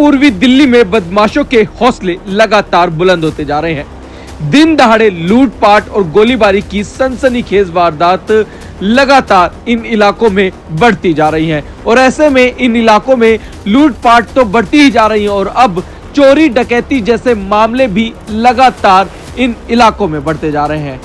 पूर्वी दिल्ली में बदमाशों के हौसले लगातार बुलंद होते जा रहे हैं। दिन दहाड़े लूटपाट और गोलीबारी की सनसनीखेज वारदात लगातार इन इलाकों में बढ़ती जा रही हैं और ऐसे में इन इलाकों में लूटपाट तो बढ़ती ही जा रही है और अब चोरी डकैती जैसे मामले भी लगातार इन इलाकों में बढ़ते जा रहे हैं।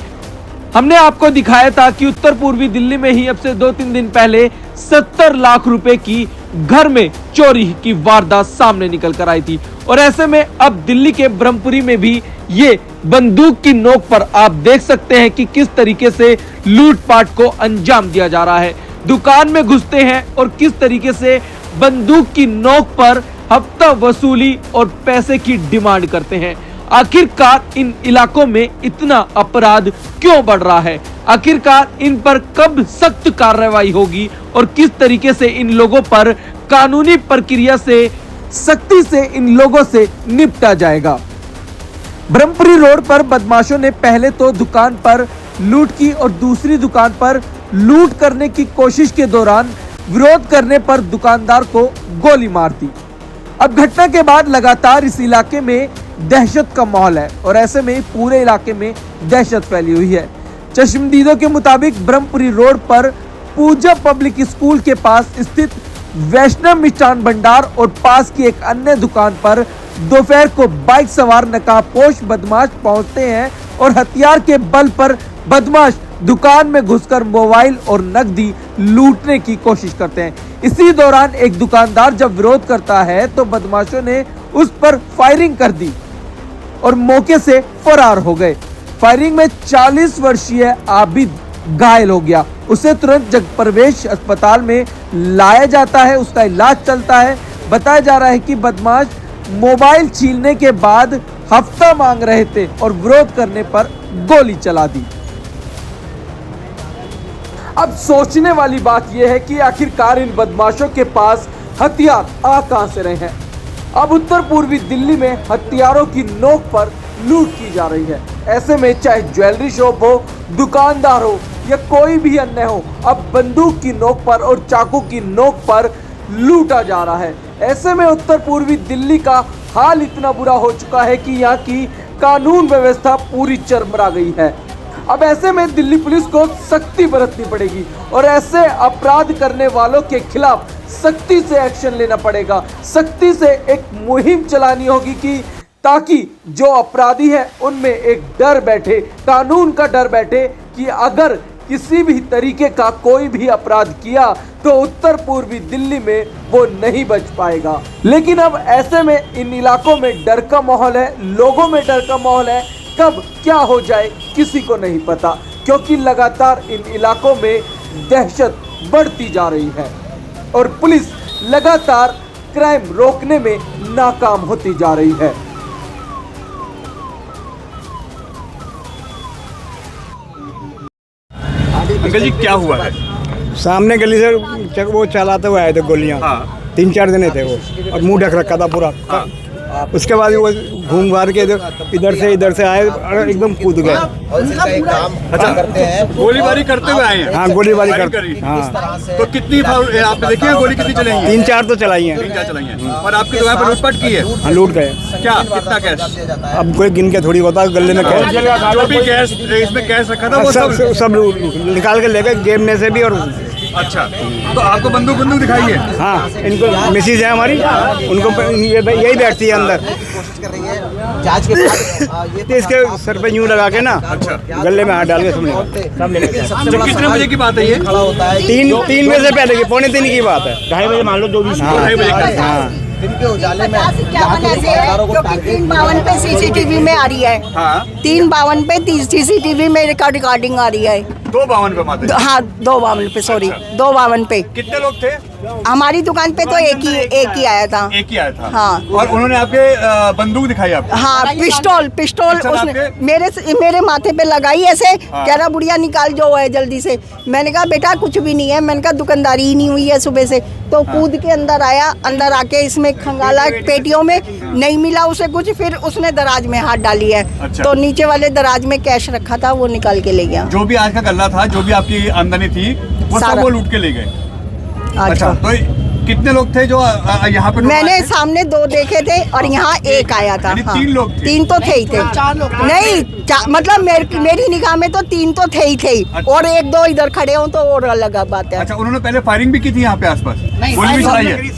हमने आपको दिखाया था कि उत्तर पूर्वी दिल्ली में ही अब से 2-3 दिन पहले 70 लाख रुपए की घर में चोरी की वारदात सामने निकल कर आई थी और ऐसे में अब दिल्ली के ब्रह्मपुरी में भी ये बंदूक की नोक पर आप देख सकते हैं कि किस तरीके से लूटपाट को अंजाम दिया जा रहा है। दुकान में घुसते हैं और किस तरीके से बंदूक की नोक पर हफ्ता वसूली और पैसे की डिमांड करते हैं। आखिरकार इन इलाकों में इतना अपराध क्यों बढ़ रहा है? आखिरकार इन पर कब सख्त कार्रवाई होगी और किस तरीके से इन लोगों पर कानूनी प्रक्रिया से सख्ती से इन लोगों से निपटा जाएगा। ब्रह्मपुरी रोड पर बदमाशों ने पहले तो दुकान पर लूट की और दूसरी दुकान पर लूट करने की कोशिश के दौरान विरोध करने पर दुकानदार को गोली मार दी। अब घटना के बाद लगातार इस इलाके में दहशत का माहौल है और ऐसे में पूरे इलाके में दहशत फैली हुई है। चश्मदीदों के मुताबिक ब्रह्मपुरी रोड पर पूजा पब्लिक स्कूल के पास स्थित वैष्णव मिष्ठान भंडार और पास की एक अन्य दुकान पर दोपहर को बाइक सवार नकाबपोश बदमाश पहुंचते हैं और हथियार के बल पर बदमाश दुकान में घुसकर मोबाइल और नकदी लूटने की कोशिश करते हैं। इसी दौरान एक दुकानदार जब विरोध करता है तो बदमाशों ने उस पर फायरिंग कर दी और मौके से फरार हो गए। फायरिंग में 40 वर्षीय आबिद घायल हो गया। उसे तुरंत जगप्रवेश अस्पताल में लाया जाता है, उसका इलाज चलता है। बताया जा रहा है कि बदमाश मोबाइल छीनने के बाद हफ्ता मांग रहे थे और विरोध करने पर गोली चला दी। अब सोचने वाली बात यह है कि आखिरकार इन बदमाशों के पास हथियार आ कहां से रहे हैं। अब उत्तर पूर्वी दिल्ली में हथियारों की नोक पर लूट की जा रही है। ऐसे में चाहे ज्वेलरी शॉप हो, दुकानदार हो या कोई भी अन्य हो, अब बंदूक की नोक पर और चाकू की नोक पर लूटा जा रहा है। ऐसे में उत्तर पूर्वी दिल्ली का हाल इतना बुरा हो चुका है कि यहाँ की कानून व्यवस्था पूरी चरमरा गई है। अब ऐसे में दिल्ली पुलिस को सख्ती बरतनी पड़ेगी और ऐसे अपराध करने वालों के खिलाफ सख्ती से एक्शन लेना पड़ेगा। सख्ती से एक मुहिम चलानी होगी कि ताकि जो अपराधी है उनमें एक डर बैठे, कानून का डर बैठे कि अगर किसी भी तरीके का कोई भी अपराध किया तो उत्तर पूर्वी दिल्ली में वो नहीं बच पाएगा। लेकिन अब ऐसे में इन इलाकों में डर का माहौल है, लोगों में डर का माहौल है। कब क्या हो जाए किसी को नहीं पता, क्योंकि लगातार इन इलाकों में दहशत बढ़ती जा रही है और पुलिस लगातार क्राइम रोकने में नाकाम होती जा रही है। अंकल जी क्या हुआ है? सामने गली से वो चलाते हुए आए थे गोलियां। हाँ। 3-4 दिन थे वो और मुंह ढक रखा था पूरा। हाँ। उसके बाद वो घूम घार के इधर से आए और एकदम कूद गए। अच्छा, करते हैं गोलीबारी करते हुए आए हैं। हाँ, गोलीबारी कर। हाँ। तो कितनी आपने देखी है गोली कितनी चलाई है? 3-4 तो चलाई हैं। 3-4 चलाई हैं। और आपकी दुकान पर लूटपाट की है? हाँ, लूट गए। क्या कितना कैश? अब कोई गिन के थोड़ी होता, गले में कैश, जो भी कैश इसमें कैश रखा था वो सब निकाल के ले गए, जेब में से भी। और अच्छा, तो आपको बंदूक दिखाई है? हाँ, इनको मिसेज है हमारी, उनको यही बैठती है अंदर। जांच के बाद तो इसके सर पे यूं लगा के ना, अच्छा, गले में हाथ डाल के सब ले गए। कितने बजे की बात है ये? खड़ा होता है 3 बजे से पहले की, 2:45 की बात है। 2:30 बजे मान लो, 2:30 बजे का। हाँ, दिन के उजाले में 3:52 पे सीसीटीवी में आ रही है। हाँ, 3:52 पे सीसीटीवी में रिकॉर्डिंग आ रही है। 2:52 पे माता जी? हाँ, 2:52 पे, सॉरी, 2:52 पे। कितने लोग थे? हमारी दुकान पे तो एक ही आया था। एक ही आया था। हाँ। और उन्होंने आपके बंदूक दिखाई आपको? हाँ, पिस्टल उसने मेरे माथे पे लगाई ऐसे। हाँ। कह रहा बुढ़िया निकाल जो है जल्दी से। मैंने कहा बेटा कुछ भी नहीं है, मैंने कहा दुकानदारी ही नहीं हुई है सुबह से। तो कूद के अंदर आया, अंदर आके इसमें खंगाला पेटियों में, नहीं मिला उसे कुछ, फिर उसने दराज में हाथ डाली है। अच्छा। तो नीचे वाले दराज में कैश रखा था, वो निकाल के ले गया। जो भी आज का गल्ला था, जो भी आपकी आमदनी थी, वो सब सारा। वो लूट के ले गए। अच्छा, तो कितने लोग थे जो यहाँ पे? मैंने सामने 2 देखे थे और यहाँ एक आया था। यानी हाँ। 3 लोग थे? 3 तो थे ही थे। 4 लोग नहीं मतलब मेरी निगाह में तो 3 तो थे ही थे। अच्छा। और 1-2 इधर खड़े हों तो और अलग बात है। अच्छा, उन्होंने पहले फायरिंग भी की थी यहाँ पे आसपास? गोली भी चलाई है?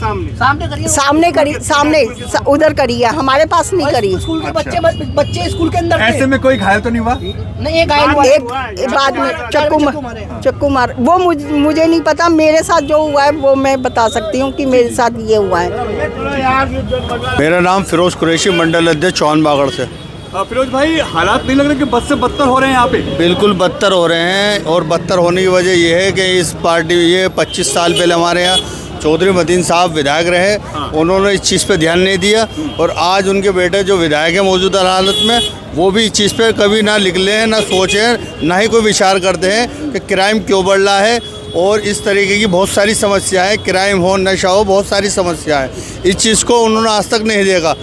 सामने उधर करी है, हमारे पास नहीं करी। स्कूल के अच्छा। बच्चे स्कूल के अंदर ऐसे में कोई घायल तो नहीं हुआ? नहीं, एक घायल हुआ। एक बाद में चक्कू मार वो मुझे नहीं पता। मेरे साथ जो हुआ है वो मैं बता सकती हूँ कि मेरे साथ ये हुआ है। मेरा नाम फिरोज कुरैशी, मंडल अध्यक्ष चौहान बागड़ से। फिरोज भाई, हालात नहीं लग रहे कि बद से बदतर हो रहे हैं यहाँ पे? बिल्कुल बदतर हो रहे हैं, और बदतर होने की वजह यह है कि इस पार्टी ये 25 साल पहले हमारे यहाँ चौधरी मतीन साहब विधायक रहे। उन्होंने इस चीज़ पे ध्यान नहीं दिया, और आज उनके बेटे जो विधायक है मौजूदा हालत में, वो भी इस चीज़ पे कभी ना निकले हैं, ना सोचे हैं, ना ही कोई विचार करते हैं कि क्राइम क्यों बढ़ रहा है। और इस तरीके की बहुत सारी समस्याएं, क्राइम हो, नशा हो, बहुत सारी समस्याएं, इस चीज़ को उन्होंने आज तक नहीं देखा।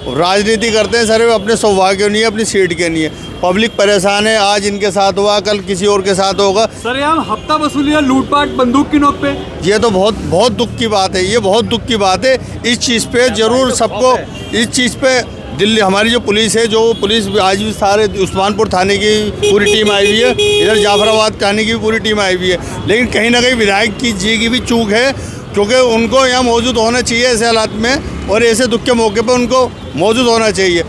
राजनीति करते हैं सर अपने सौभाग्य के लिए, अपनी सीट के लिए। पब्लिक परेशान है, आज इनके साथ हुआ, कल किसी और के साथ होगा। सर यहाँ हफ्ता वसूली है, लूटपाट बंदूक की नोक पे। ये तो बहुत दुख की बात है, ये बहुत दुख की बात है। इस चीज़ पे ज़रूर सबको, इस चीज़ पे दिल्ली हमारी जो पुलिस है, जो पुलिस आज भी सारे उस्मानपुर थाने की पूरी टीम आई हुई है, इधर जाफराबाद थाने की भी पूरी टीम आई हुई है, लेकिन कहीं ना कहीं विधायक जी की भी चूक है, क्योंकि उनको यहाँ मौजूद होना चाहिए ऐसे हालात में, और ऐसे दुख के मौके पर उनको मौजूद होना चाहिए।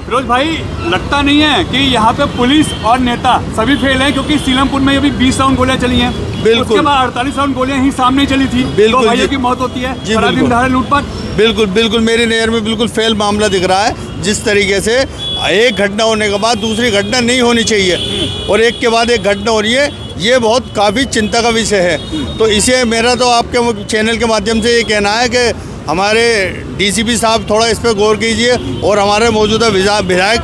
फिरोज भाई, लगता नहीं है कि यहाँ पे पुलिस और नेता सभी फेल हैं? क्योंकि सीलमपुर में अभी 20 राउंड गोलियां चली हैं, बिल्कुल। उसके बाद 48 राउंड गोलियां ही सामने चली थी, बिल्कुल 2 भाइयों जी। की मौत होती है, जी, बड़ा दिन बिल्कुल। दहाड़े लूटपाट। बिल्कुल मेरी नज़र में बिल्कुल फेल मामला दिख रहा है। जिस तरीके से एक घटना होने के बाद दूसरी घटना नहीं होनी चाहिए, और एक के बाद एक घटना हो रही है, ये बहुत काफ़ी चिंता का विषय है। तो इसे मेरा तो आपके चैनल के माध्यम से ये कहना है कि हमारे डीसीपी साहब थोड़ा इस पर गौर कीजिए, और हमारे मौजूदा विधायक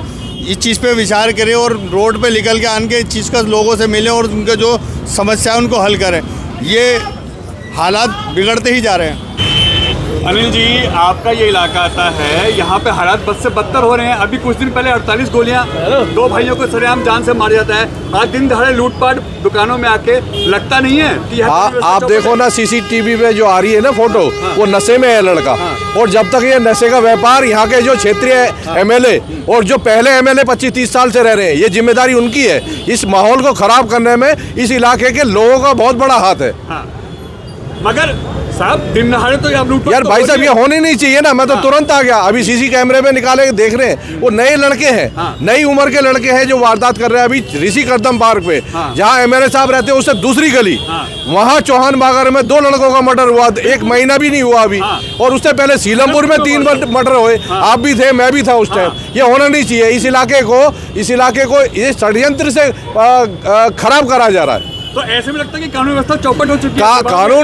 इस चीज़ पे विचार करें, और रोड पे निकल के आन के इस चीज़ का लोगों से मिलें, और उनका जो समस्या है उनको हल करें। ये हालात बिगड़ते ही जा रहे हैं। अनिल जी, आपका ये इलाका आता है, यहाँ पे हालात बद से बदतर हो रहे हैं। अभी कुछ दिन पहले 48 गोलियां 2 भाइयों को सरेआम जान से मारा जाता है। आज दिन दहाड़े लूटपाट दुकानों में आके, लगता नहीं है कि आप देखो ना सीसीटीवी में जो आ रही है ना फोटो, वो नशे में है लड़का। और जब तक ये नशे का व्यापार, यहाँ के जो क्षेत्रीय एमएलए और जो पहले एमएलए 25-30 साल से रह रहे हैं, ये जिम्मेदारी उनकी है। इस माहौल को खराब करने में इस इलाके के लोगों का बहुत बड़ा हाथ है। मगर साहब, दिन दहाड़े तो आप लूटपाट यार भाई साहब, ये होने नहीं चाहिए ना। मैं तो तुरंत आ गया, अभी सीसी कैमरे में निकाले के देख रहे हैं, वो नए लड़के हैं, नई उम्र के लड़के हैं जो वारदात कर रहे हैं। अभी ऋषि कदम पार्क पे, जहाँ एमएलए साहब रहते हैं, उससे दूसरी गली, वहाँ चौहान बागर में 2 लड़कों का मर्डर हुआ, 1 महीना भी नहीं हुआ अभी। और उससे पहले सीलमपुर में 3 मर्डर हुए, आप भी थे, मैं भी था उस टाइम। ये होना नहीं चाहिए। इस इलाके को ये षड्यंत्र से खराब करा जा रहा है। तो ऐसे में लगता है कि कानून व्यवस्था चौपट हो चुकी है।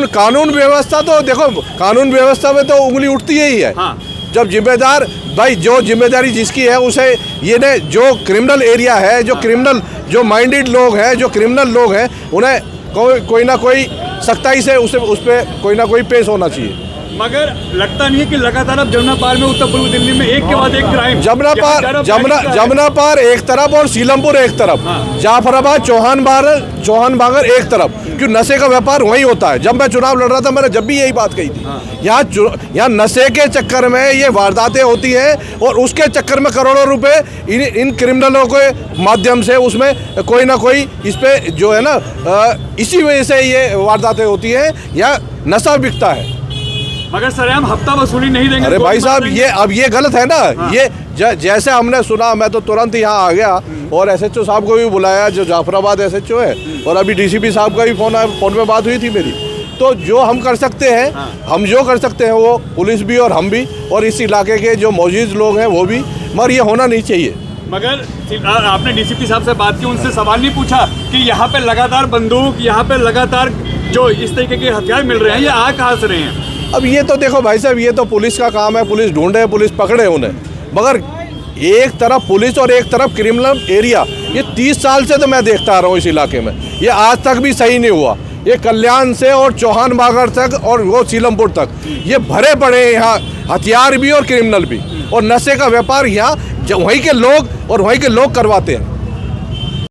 कानून व्यवस्था तो देखो, कानून व्यवस्था में तो उंगली उठती ही है। जब जिम्मेदार भाई, जो जिम्मेदारी जिसकी है उसे, ये ने जो क्रिमिनल एरिया है, जो क्रिमिनल, जो माइंडेड लोग हैं, जो क्रिमिनल लोग हैं, उन्हें कोई ना कोई सख्ताई से उस पर कोई ना कोई पेश होना चाहिए। मगर लगता नहीं है कि लगातार अब जमुना पार में, उत्तर पूर्व दिल्ली में एक के बाद एक क्राइम। जमुना पार एक तरफ और सीलमपुर एक तरफ, जाफराबाद चौहान बागर एक तरफ, क्यों नशे का व्यापार वहीं होता है। जब मैं चुनाव लड़ रहा था, मैंने जब भी यही बात कही थी, यहाँ नशे के चक्कर में ये वारदातें होती हैं, और उसके चक्कर में करोड़ों रुपए इन क्रिमिनलों के माध्यम से उसमें कोई ना कोई इस पे जो है ना, इसी वजह से ये वारदातें होती हैं, या नशा बिकता है। मगर सरेआम हफ्ता वसूली नहीं देंगे। अरे भाई साहब, ये गलत है ना। ये जैसे हमने सुना, मैं तो तुरंत यहाँ आ गया, और एसएचओ साहब को भी बुलाया, जो जाफराबाद एसएचओ है, और अभी डीसीपी साहब का भी फोन में बात हुई थी मेरी। तो जो हम कर सकते हैं, हम जो कर सकते हैं, वो पुलिस भी और हम भी, और इस इलाके के जो मौजूद लोग हैं वो भी, मगर ये होना नहीं चाहिए। मगर आपने डीसीपी साहब से बात की, उनसे सवाल नहीं पूछा कि यहाँ पे लगातार बंदूक, यहाँ पे लगातार जो इस तरीके के हथियार मिल रहे हैं, ये आ कहाँ से रहे हैं? अब ये तो देखो भाई साहब, ये तो पुलिस का काम है, पुलिस ढूंढे, पुलिस पकड़े उन्हें। मगर एक तरफ पुलिस और एक तरफ क्रिमिनल एरिया, ये 30 साल से तो मैं देखता आ रहा हूँ इस इलाके में, ये आज तक भी सही नहीं हुआ। ये कल्याण से और चौहान बागर तक और वो सीलमपुर तक, ये भरे पड़े हैं यहाँ, हथियार भी और क्रिमिनल भी, और नशे का व्यापार यहाँ वहीं के लोग करवाते हैं।